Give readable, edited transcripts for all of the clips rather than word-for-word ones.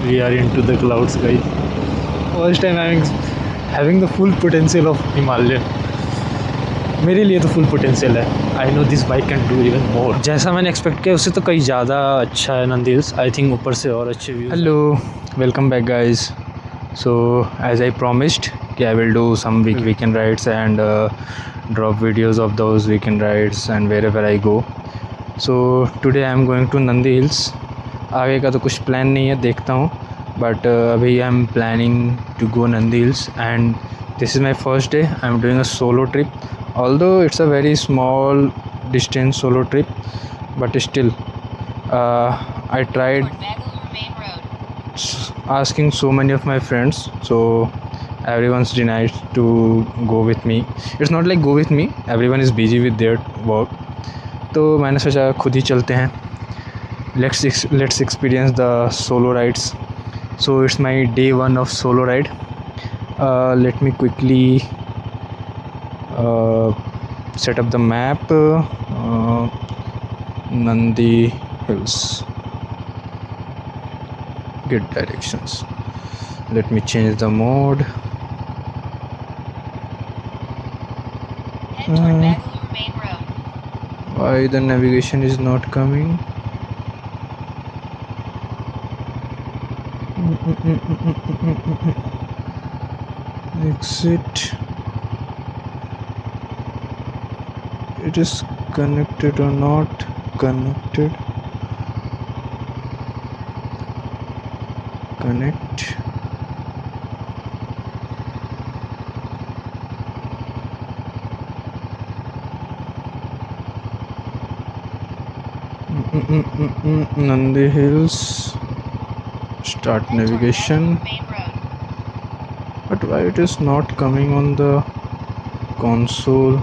we are into the clouds, guys. First time I'm having the full potential of Himalaya. मेरे लिए तो full potential है. I know this bike can do even more. जैसा मैंने expect किया उससे तो कहीं ज़्यादा अच्छा है नंदी हिल्स. आई थिंक ऊपर से और अच्छे view. Hello, welcome back guys. So as I promised कि I will do some weekend rides and drop videos of those weekend rides and wherever I go. So today I am going to Nandi Hills. आगे का तो कुछ plan नहीं है, देखता हूँ. But अभी I am planning to go Nandi Hills and this is my first day. I am doing a solo trip. Although it's a very small distance solo trip, but still I tried asking so many of my friends, so everyone's denied to go with me. It's not like go with me, everyone is busy with their work. तो मैंने सोचा खुद ही चलते हैं. Let's experience the solo rides. So it's my day 1 of solo ride. Let me quickly set up the map. Nandi Hills, get directions. Let me change the mode. Why the navigation is not coming? Exit. It is connected or not connected. Connect. Nandi Hills. Start navigation. But why it is not coming on the console?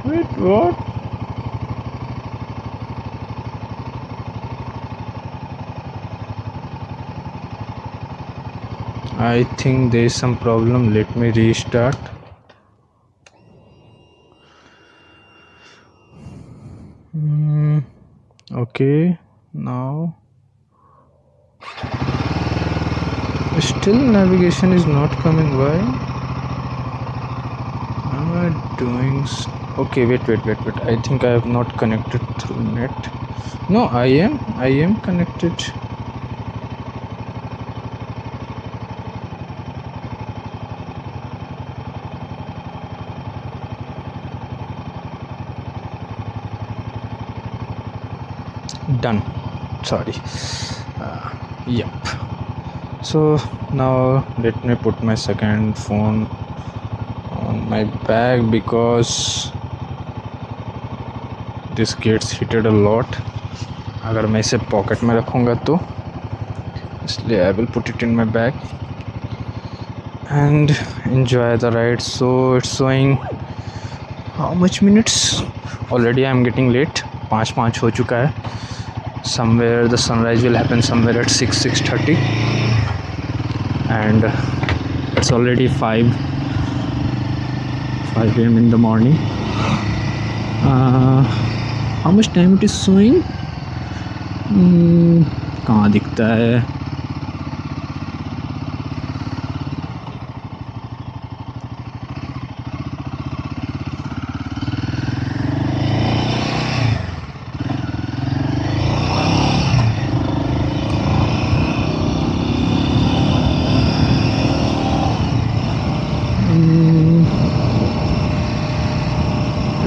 Wait, what? I think there is some problem. Let me restart. Okay, now still navigation is not coming. Why am I doing? Okay, wait. I think I have not connected through net. No, I am connected. Done. Sorry. Yep. So now let me put my second phone on my bag because this gets heated a lot. अगर मैं इसे pocket में रखूँगा तो, इसलिए I will put it in my bag and enjoy the ride. So it's showing how much minutes? Already I am getting late. 5 हो चुका है. Somewhere the sunrise will happen somewhere at 6:30 and it's already 5 a.m. in the morning. How much time it is showing? कहाँ दिखता है?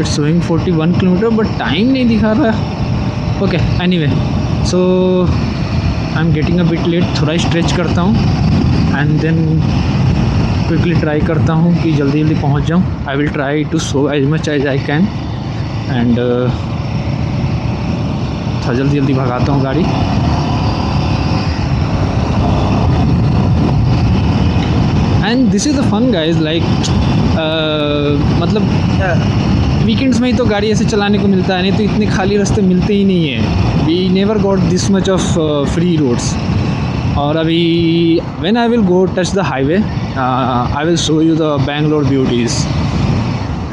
It's showing 41 kilometre but time नहीं दिखा रहा. Okay, anyway, so I am getting a bit late. थोड़ा stretch करता हूँ and then quickly try करता हूँ कि जल्दी पहुँच जाऊँ. I will try to show as much as I can and थोड़ा जल्दी भगाता हूँ गाड़ी. And this is the fun guys. Like मतलब वीकेंड्स में ही तो गाड़ी ऐसे चलाने को मिलता है, नहीं तो इतने खाली रास्ते मिलते ही नहीं है. We never got this much of free roads. और अभी when I will go touch the highway I will show you the Bangalore beauties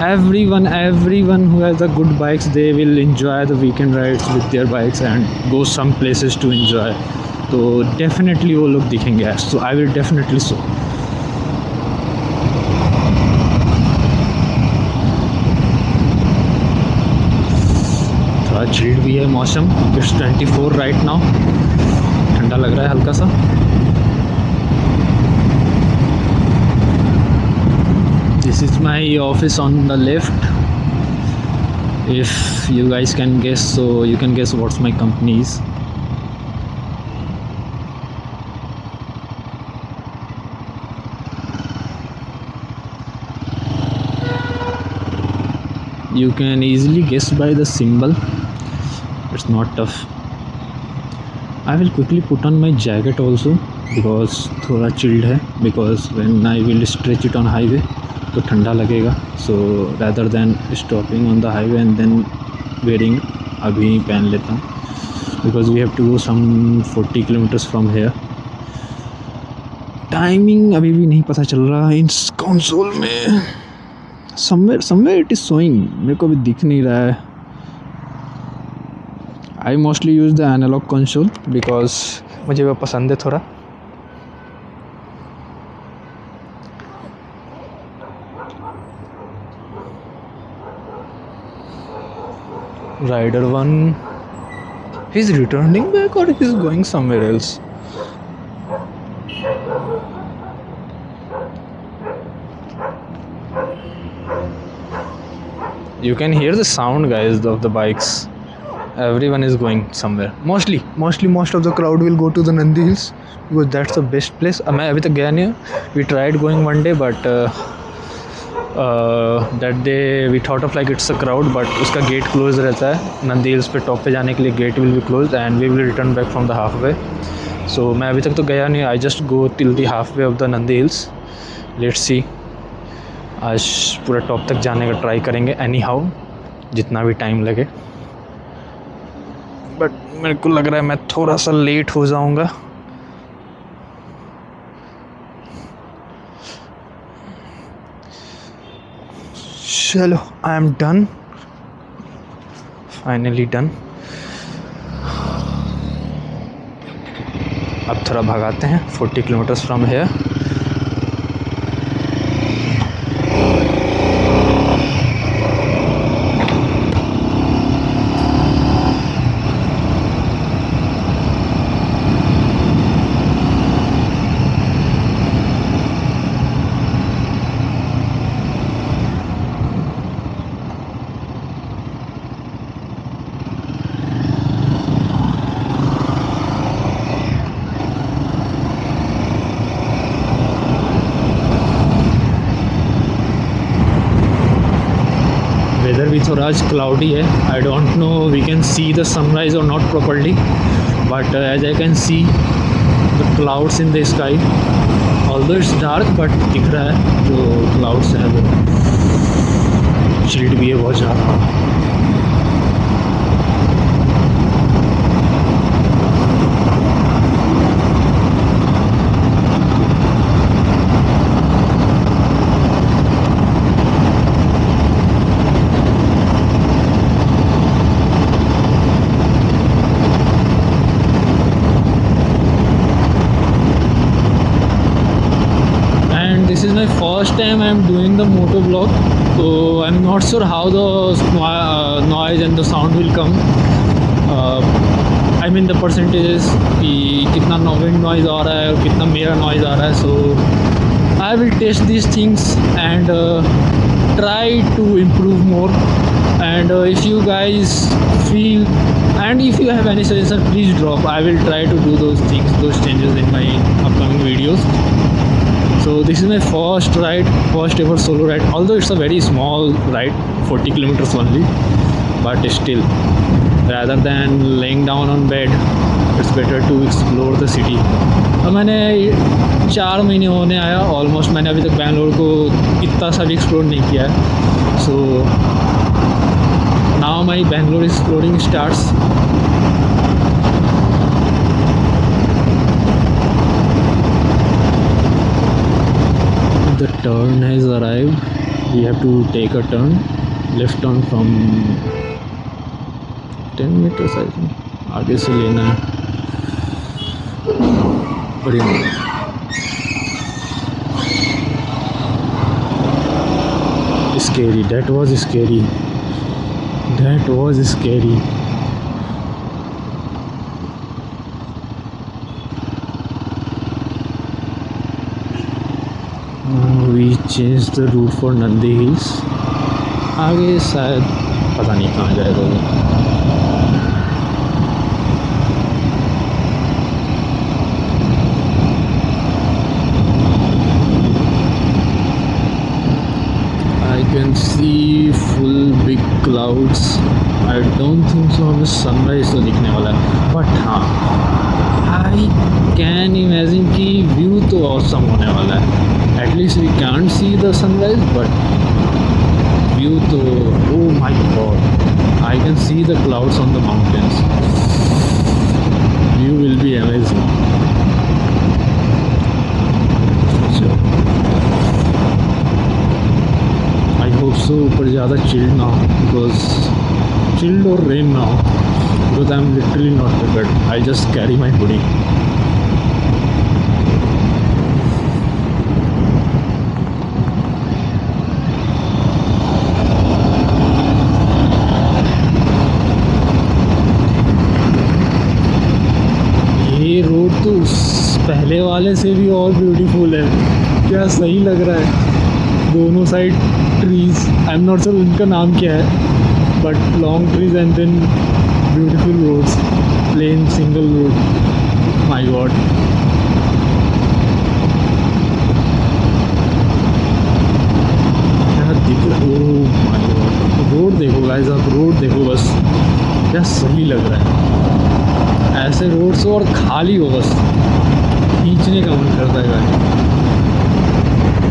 everyone who has the good bikes, they will enjoy the weekend rides with their bikes and go some places to enjoy. तो definitely वो लोग दिखेंगे, so I will definitely so. थोड़ा chilled भी है मौसम, it's 24 right now, ठंडा लग रहा है हल्का सा. This is my office on the left. If you guys can guess, so you can guess what's my company is. You can easily guess by the symbol. It's not tough. I will quickly put on my jacket also because थोड़ा chilled है, because when I will stretch it on highway तो ठंडा लगेगा. So rather than stopping on the highway and then wearing, अभी पहन लेता हूँ because we have to go some 40 kilometres from here. Timing अभी भी नहीं पता चल रहा इन कंसोल में. समवेयर इट इज़ शोइंग, मेरे को अभी दिख नहीं रहा है. I mostly use the analog console because मुझे वो पसंद है थोड़ा. Rider 1, he's returning back or he's going somewhere else. You can hear the sound, guys, of the bikes. Everyone is going somewhere. Mostly most of the crowd will go to the Nandi Hills because that's the best place. मैं अभी तक गया नहीं हूँ. We tried going one day but that day we thought of like it's a crowd, but उसका gate close रहता है. Nandi hills पे टॉप पे जाने के लिए gate will be close and we will return back from the half way. So मैं अभी तक तो गया नहीं. I just go till the half way of the Nandi Hills. Let's see, आज पूरा टॉप तक जाने का ट्राई करेंगे एनी हाउ, जितना भी टाइम लगे. बट मेरे को लग रहा है मैं थोड़ा सा लेट हो जाऊँगा. चलो, I am done, finally done. अब थोड़ा भगाते हैं 40 किलोमीटर्स फ्रॉम हेयर. वेदर भी थोड़ा आज क्लाउडी है. I don't know we can see the sunrise और not properly, but as I can see the clouds in the sky. Although it's dark but दिख रहा है जो क्लाउड्स हैं वो. चिल्ड भी है बहुत ज़्यादा. This is my first time I am doing the moto vlog, so I'm not sure how the noise and the sound will come. I mean the percentages कि कितना wind noise आ रहा है और कितना मेरा noise आ रहा है. So I will test these things and try to improve more. And if you guys feel and if you have any suggestion, please drop. I will try to do those things, those changes in my upcoming videos. So this is my first ride, first ever solo ride, although it's a very small ride, 40 kilometers only, but still, rather than laying down on bed, it's better to explore the city. अब मैंने 4 महीने होने आया almost. मैंने अभी तक बैंगलोर को इतना सा भी एक्सप्लोर नहीं किया है. So now my Bangalore exploring starts. The turn has arrived. We have to take a turn, left turn from 10 meters I think. आगे से लेना है। बढ़िया। Scary. That was scary. That was scary. We changed the route for Nandi Hills. आगे शायद पता नहीं कहाँ जाएगा वो। I can see full big clouds. I don't think so हमें sunrise तो दिखने वाला है, but हाँ I can imagine कि view तो awesome होने वाला है। At least we can't see the sunrise, but view तो oh my god, I can see the clouds on the mountains. View will be amazing. So ऊपर ज़्यादा chilled ना हो, because chilled or rain ना हो, because I am literally not prepared. I just carry my hoodie. ये road तो उस पहले वाले से भी और ब्यूटीफुल है। क्या सही लग रहा है। दोनों side trees, I am not sure उनका नाम क्या है, but long trees and then beautiful roads, plain single road. My God, क्या दिख रहा है। ओह माय गॉड, रोड देखो गाइस, आप रोड देखो बस, क्या सही लग रहा है। ऐसे रोड्स और खाली हो बस, खींचने का मन करता है गाड़ी।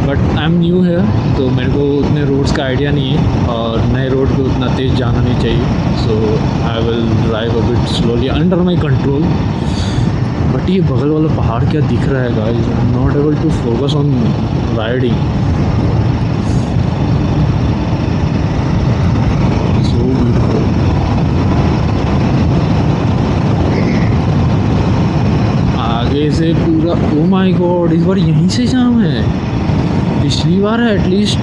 बट आई एम न्यू है तो मेरे को उतने रोड्स का आइडिया नहीं है, और नए रोड पे उतना तेज़ जाना नहीं चाहिए। So I will drive a bit slowly under my control. But ये बगल वाला पहाड़ क्या दिख रहा है guys, I am not able to focus on riding. So beautiful. आगे से पूरा ओ माय गॉड, इस बार यहीं से जाम है। पिछली बार एटलीस्ट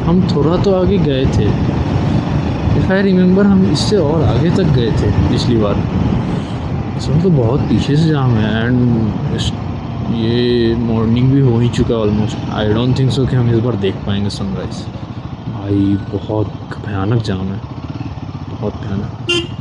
हम थोड़ा तो आगे गए थे, इफ़ आई रिमेंबर हम इससे और आगे तक गए थे पिछली बार। इसमें तो बहुत पीछे से जाम है, एंड ये मॉर्निंग भी हो ही चुका है almost. I don't think so कि हम इस बार देख पाएंगे सनराइज़। भाई बहुत भयानक जाम है, बहुत भयानक।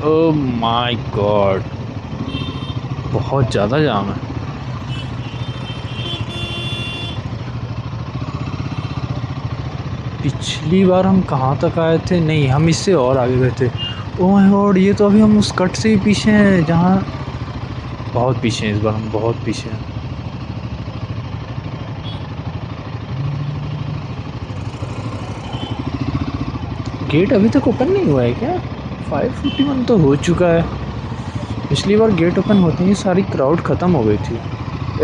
ओह माय गॉड, बहुत ज़्यादा जाम है। पिछली बार हम कहाँ तक आए थे? नहीं, हम इससे और आगे गए थे। ओह माय गॉड, ये तो अभी हम उस कट से ही पीछे हैं, जहाँ बहुत पीछे हैं। इस बार हम बहुत पीछे हैं। गेट अभी तक ओपन नहीं हुआ है क्या? 5:51 तो हो चुका है। पिछली बार गेट ओपन होते ही सारी क्राउड ख़त्म हो गई थी,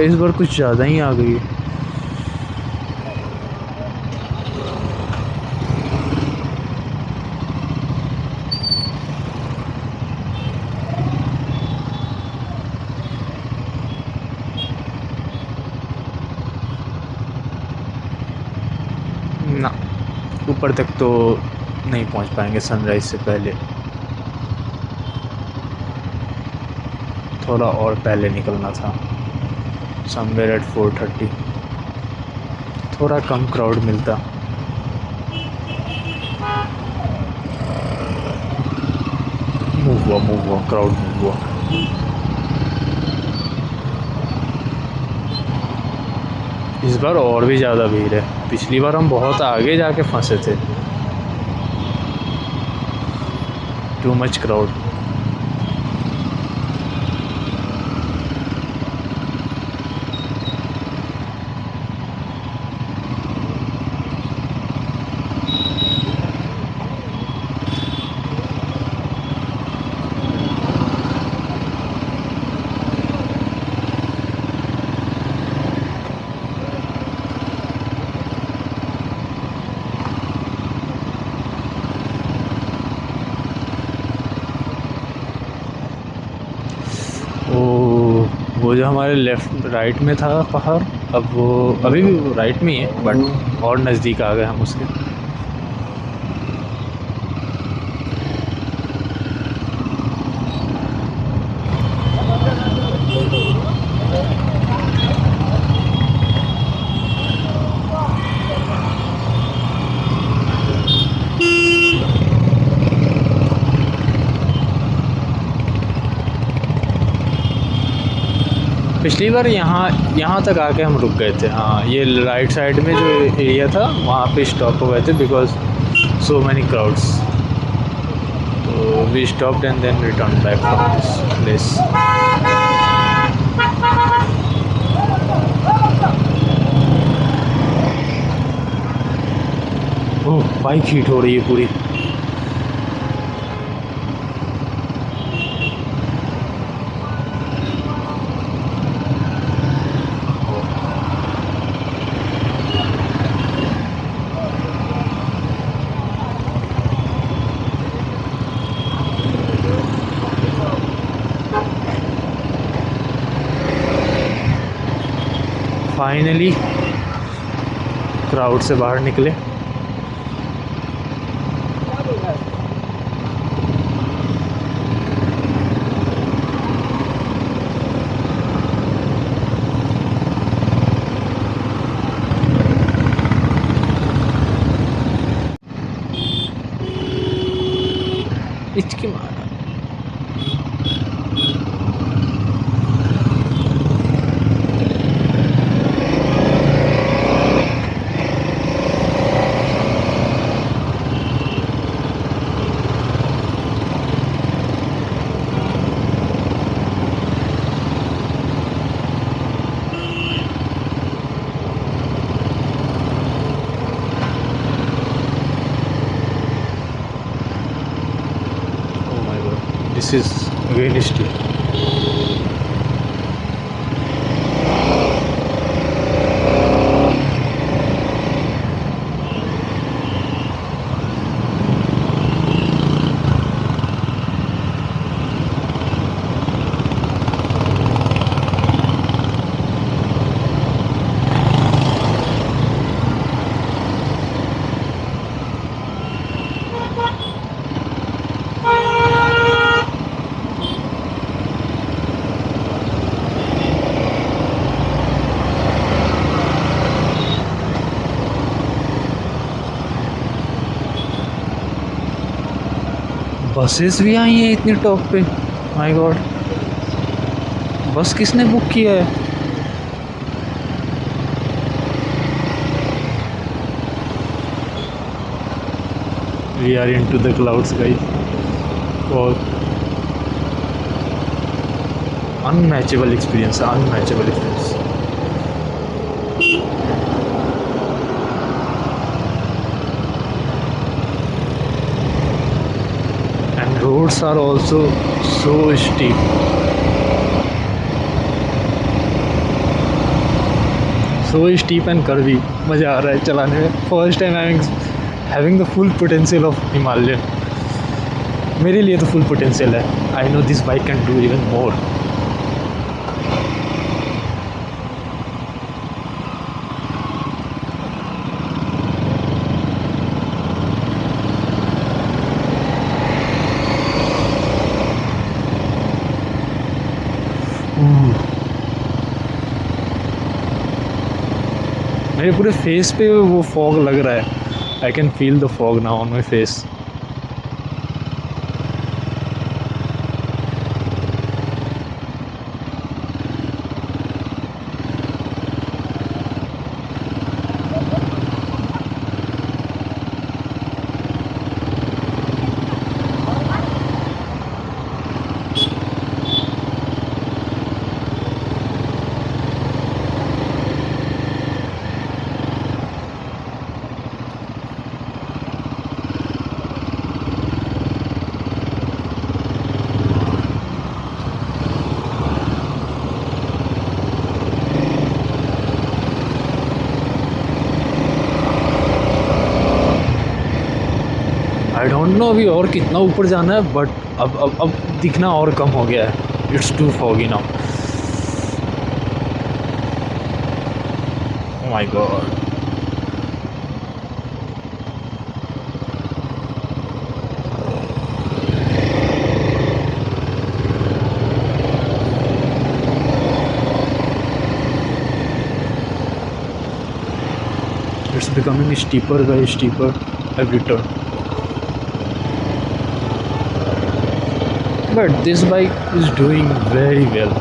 इस बार कुछ ज़्यादा ही आ गई है। ना, ऊपर तक तो नहीं पहुंच पाएंगे सनराइज़ से पहले। थोड़ा और पहले निकलना था, समवेयर एट 4:30। थोड़ा कम क्राउड मिलता। मूव हुआ क्राउड मूव हुआ। इस बार और भी ज़्यादा भीड़ है। पिछली बार हम बहुत आगे जाके फंसे थे। Too much crowd. वो जो हमारे लेफ्ट राइट में था पहाड़, अब वो अभी भी वो राइट में ही है, बट और नज़दीक आ गए हम उसके। पिछली बार यहाँ तक आके हम रुक गए थे। हाँ, ये राइट साइड में जो एरिया था वहाँ पे स्टॉप हो गए थे बिकॉज सो मैनी क्राउड्स। तो we stopped and then return back from this place. Oh, bike heat हो रही है पूरी। फाइनली क्राउड से बाहर निकले। इचकी मारा। This is again steep. Buses भी आई हैं इतनी टॉप पे। माय गॉड, बस किसने बुक किया है? We are into the clouds guys. और unmatchable experience, unmatchable experience. Roads are also so steep. So steep and curvy. मज़ा आ रहा है चलाने में। First time having the full potential of Himalayan. मेरे लिए तो full potential है। I know this bike can do even more. मेरे पूरे फेस पे वो फॉग लग रहा है। I can feel the fog now on my face. Don't know अभी और कितना ऊपर जाना है, बट अब दिखना और कम हो गया है. It's too foggy now. Oh my God. It's becoming steeper by steeper every turn. But this bike is doing very well.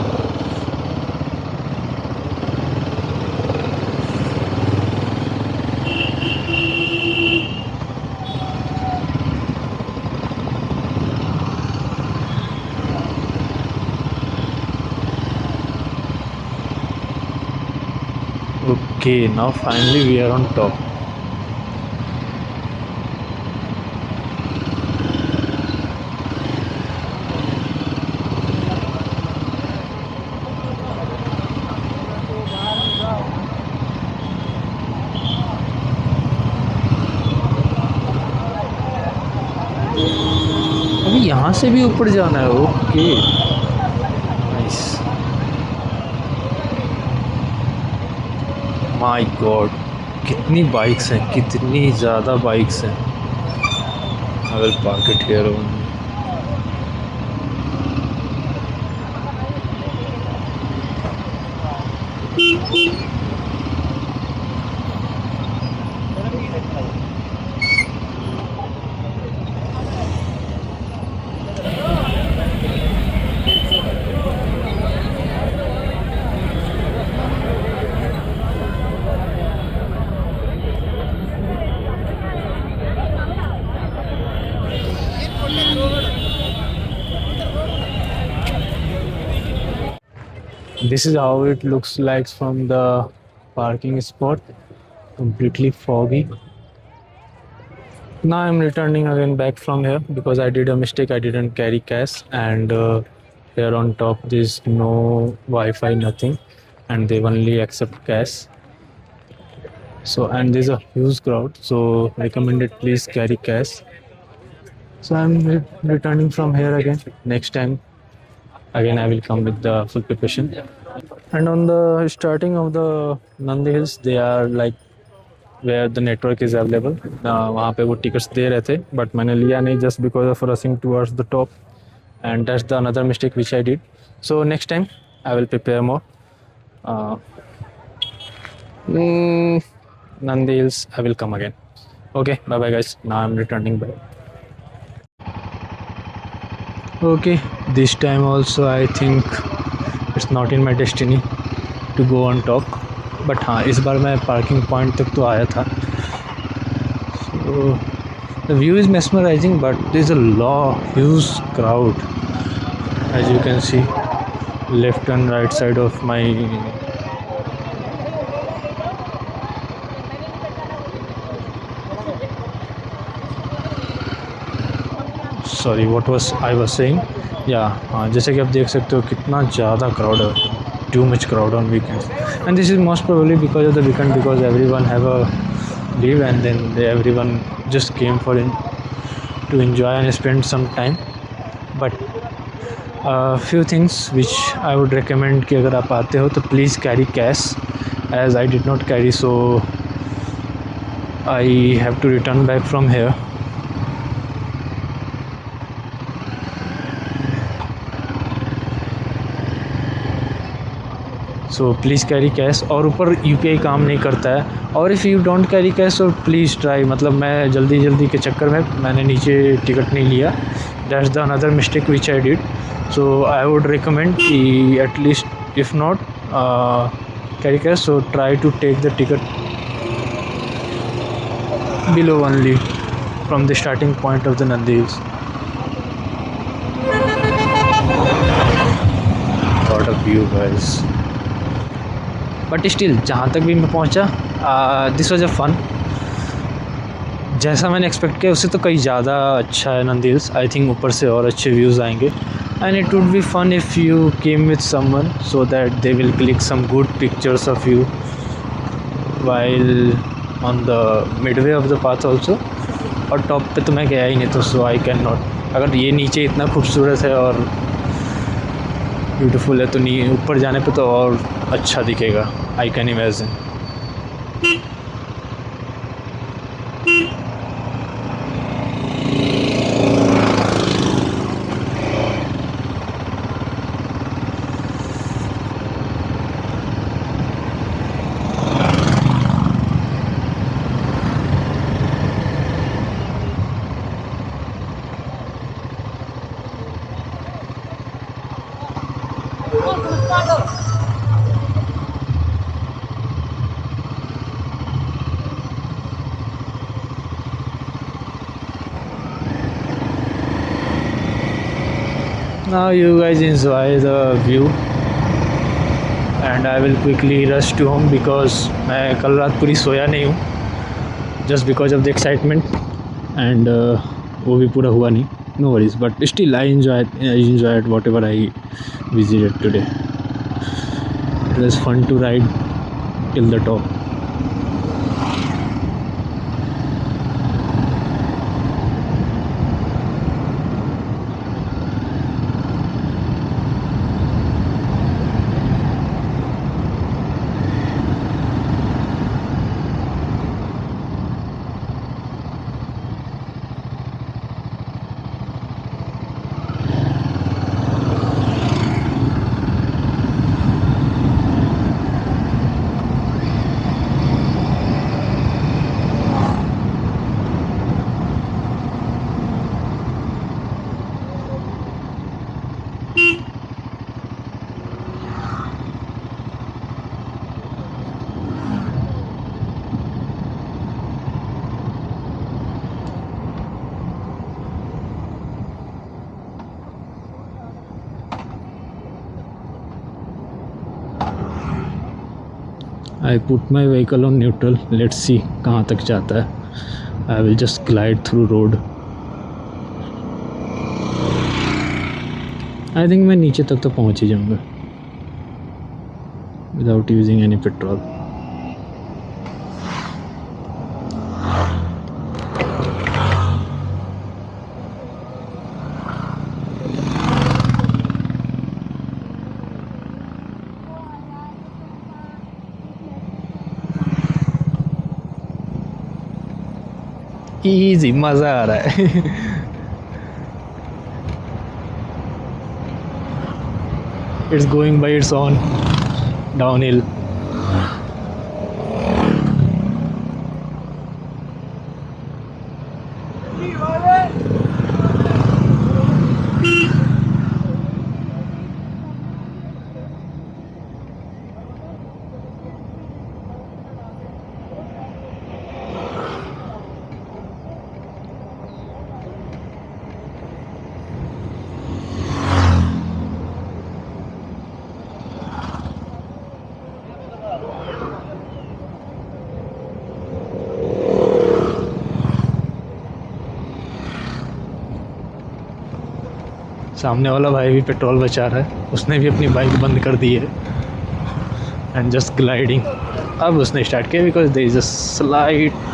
Okay, now finally we are on top. अभी यहाँ से भी ऊपर जाना है. Okay, nice. माय गॉड, कितनी bikes हैं, कितनी ज़्यादा बाइक्स हैं. I will park it here only. This is how it looks like from the parking spot. Completely foggy. Now I'm returning again back from here because I did a mistake. I didn't carry cash, and here on top there's no Wi-Fi, nothing, and they only accept cash. So, and there's a huge crowd, so recommended please carry cash. So I'm returning from here again. Next time again I will come with the full preparation. And on the starting of the Nandi Hills, they are like where the network is available. वहाँ पे वो tickets दे रहे थे, but मैंने लिया नहीं just because of rushing towards the top, and that's the another mistake which I did. So next time I will prepare more. Nandi Hills, I will come again. Okay, bye bye guys. Now I'm returning back. Okay, this time also I think it's not in my destiny to go on top, but हाँ इस बार मैं parking point तक तो आया था. So the view is mesmerizing, but there's a huge crowd, as you can see, left and right side of my. Sorry what was I was saying. या हाँ, जैसे कि आप देख सकते हो कितना ज़्यादा क्राउड है. Too much crowd on weekends, and this is most probably because of the weekend, because everyone have a leave and then everyone just came for to enjoy and spend some time. But few things which I would recommend कि अगर आप आते हो तो please carry cash, as I did not carry, so I have to return back from here. So please carry cash. और ऊपर UPI काम नहीं करता है. और if you don't carry cash तो प्लीज़ ट्राई, मतलब मैं जल्दी के चक्कर में मैंने नीचे टिकट नहीं लिया. That's the another mistake which I did. So I would recommend कि at least if not carry cash, so try to take the ticket below only from the starting point of the Nandi Hills. What a view guys. But still जहाँ तक भी मैं पहुँचा, this was a fun. जैसा मैंने expect किया उससे तो कहीं ज़्यादा अच्छा है नंदी हिल्स. आई थिंक ऊपर से और अच्छे व्यूज़ आएंगे, and it would be fun if you came with someone so that they will click some good pictures of you while on the midway of the path also. और top पे तो मैं गया ही नहीं, तो सो आई कैन नॉट। अगर ये नीचे इतना खूबसूरत है और ब्यूटीफुल है तो ऊपर जाने पे तो और अच्छा दिखेगा, I can imagine. Now you guys enjoy the view and I will quickly rush to home because मैं कल रात पूरी सोया नहीं हूँ just because of the excitement and वो भी पूरा हुआ नहीं. No worries, but still I enjoyed whatever I visited today. It was fun to ride till the top. I put my vehicle on neutral. Let's see कहाँ तक जाता है. I will just glide through road. I think मैं नीचे तक तो पहुँच ही जाऊँगा without using any petrol. Easy, मज़ा आ रहा है. It's going by its own downhill. सामने वाला भाई भी पेट्रोल बचा रहा है, उसने भी अपनी बाइक बंद कर दी है एंड जस्ट ग्लाइडिंग. अब उसने स्टार्ट किया because there is a slide.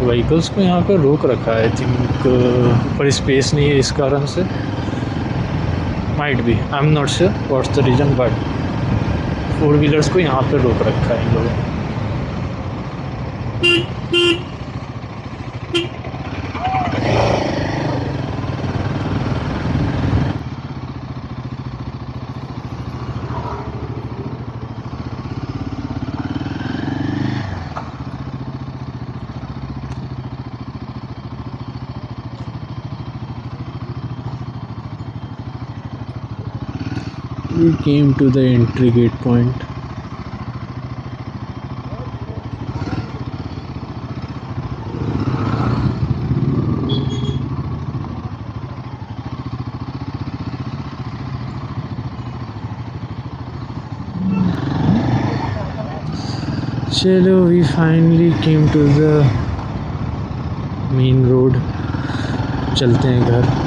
Vehicles को यहाँ पर रोक रखा है. आई थिंक ऊपर स्पेस नहीं है इस कारण से. Might be, I am not sure what's the reason, but 4 wheelers को यहाँ पर रोक रखा है इन लोगों ने. We came to the entry gate point. चलो, we finally came to the main road. चलते हैं घर.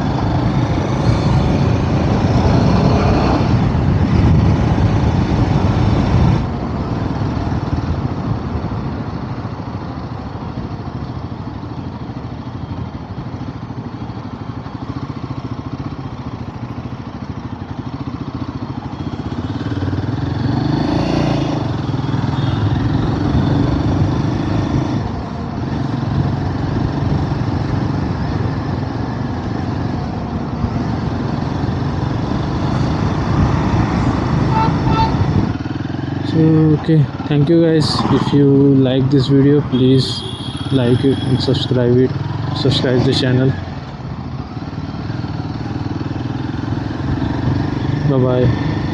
So okay, thank you guys. If you like this video, please like it and subscribe the channel. Bye bye.